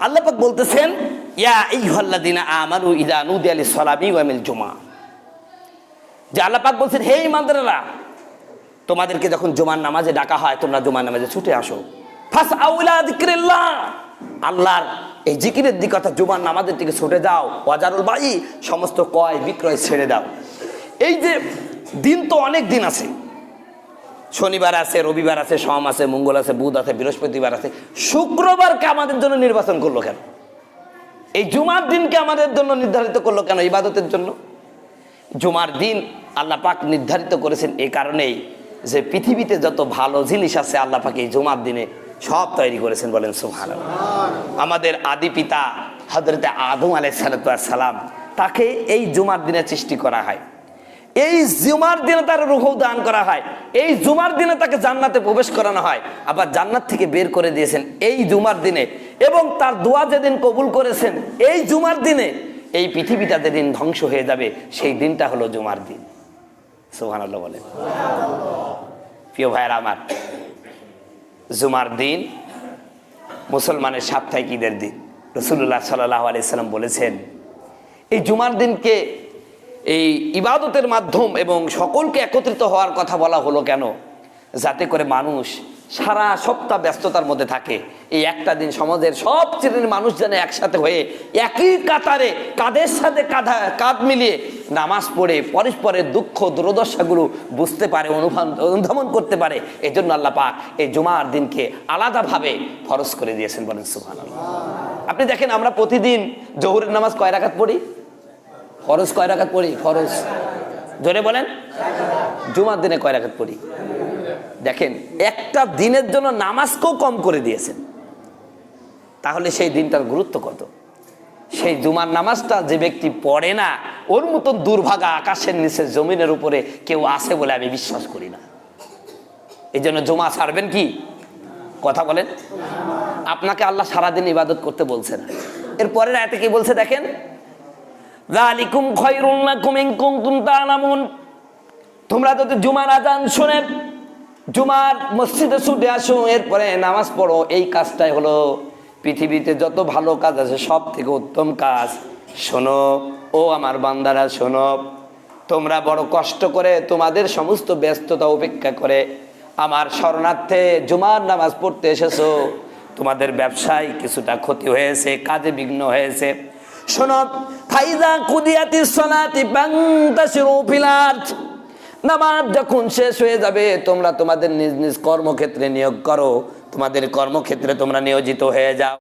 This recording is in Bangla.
আল্লাহ পাক বলতেছেন ইয়া আইয়ুহাল্লাযীনা আমানু ইযা নুদিয়া লিস-সালাতি ওয়ামিল জুমআ, যে আল্লাহ পাক বলছেন হে ঈমানদারেরা, তোমাদেরকে যখন জুমার নামাজে ডাকা হয় তোমরা জুমার নামাজে ছুটে আসো। ফাসআউ ইলা যিকরিল্লাহ, আল্লাহর এই জিকিরের দিকে অর্থাৎ জুমার নামাজের দিকে ছুটে যাও। ওয়াজারুল বাই, সমস্ত ক্রয় বিক্রয় ছেড়ে দাও। এই যে দিন তো অনেক দিন আছে, শনিবার আছে, রবিবার আছে, সোম আছে, মঙ্গল আছে, বুধ আছে, বৃহস্পতিবার আছে, শুক্রবারকে আমাদের জন্য নির্বাচন করলো কেন? এই জুমার দিনকে আমাদের জন্য নির্ধারিত করলো কেন ইবাদতের জন্য? জুমার দিন আল্লাহ পাক নির্ধারিত করেছেন এই কারণেই যে পৃথিবীতে যত ভালো জিনিস আছে আল্লাহ পাক এই জুমার দিনে সব তৈরি করেছেন। বলেন সুবহানাল্লাহ। আমাদের আদি পিতা হযরত আদম আলাইহিস সালাম, তাকে এই জুমার দিনে সৃষ্টি করা হয়, এই জুমার দিনে তার রূহ দান করা হয়, এই জুমার দিনে তাকে জান্নাতে প্রবেশ করানো হয়, আবার জান্নাত থেকে বের করে দিয়েছেন এই জুমার দিনে, এবং তার দোয়া যেদিন কবুল করেছেন এই জুমার দিনে। এই পৃথিবীটা যেদিন ধ্বংস হয়ে যাবে সেই দিনটা হলো জুমার দিন। সুবহানাল্লাহ বলেন। প্রিয় ভাইয়েরা আমার, জুমার দিন মুসলমানের সাপ্তাহিক ঈদের দিন। রাসূলুল্লাহ সাল্লাল্লাহু আলাইহি সাল্লাম বলেছেন এই জুমার দিনকে এই ইবাদতের মাধ্যম এবং সকলকে একত্রিত হওয়ার কথা বলা হলো কেন? যাতে করে মানুষ সারা সপ্তাহ ব্যস্ততার মধ্যে থাকে, এই একটা দিন সমাজের সব শ্রেণীর মানুষ যেন একসাথে হয়ে একই কাতারে কাঁধের সাথে কাঁধ মিলিয়ে নামাজ পড়ে পরস্পরের দুঃখ দুর্দশাগুলো বুঝতে পারে, অনুধাবন করতে পারে। এই জন্য আল্লাহ পাক এই জুমার দিনকে আলাদাভাবে ফরজ করে দিয়েছেন। বলেন সুবহানাল্লাহ। আপনি দেখেন আমরা প্রতিদিন জোহরের নামাজ কয় রাকাত পড়ি? ফরজ কয় রাকাত পড়ি? ফরজ জোরে বলেন। জুমার দিনে কয় রাকাত পড়ি? দেখেন একটা দিনের জন্য নামাজকেও কম করে দিয়েছেন, তাহলে সেই দিনটার গুরুত্ব কত? সেই জুমার নামাজটা যে ব্যক্তি পড়ে না, ওর মতন দুর্ভাগা আকাশের নিচে জমিনের উপরে কেউ আছে বলে আমি বিশ্বাস করি না। এই জন্য জুমা ছাড়বেন কি? কথা বলেন। আপনাকে আল্লাহ সারাদিন ইবাদত করতে বলছে না। এরপরের আয়াতে কি বলছে দেখেন, যালিকুম খায়রুল লাকুম ইন কুনতুম তা'লামুন, তোমরা যদি জুমার আযান শুনে জুমার মসজিদে ছুটে আসো, এরপরে নামাজ পড়ো, এই কাজটাই হলো পৃথিবীতে যত ভালো কাজ আছে সব থেকে উত্তম কাজ। শোনো ও আমার বান্দারা, শোনো, তোমরা বড় কষ্ট করে তোমাদের সমস্ত ব্যস্ততা উপেক্ষা করে আমার শরণার্থে জুমার নামাজ পড়তে এসেছো, তোমাদের ব্যবসায় কিছুটা ক্ষতি হয়েছে, কাজে বিঘ্ন হয়েছে। শোনো, ফাইজা কুদিয়াতিস সালাতি ফান্তাশিরু ফিল আরদ, নামাজ যখন শেষ হয়ে যাবে তোমরা তোমাদের নিজ নিজ কর্মক্ষেত্রে নিয়োগ করো, তোমাদের কর্মক্ষেত্রে তোমরা নিয়োজিত হয়ে যাও।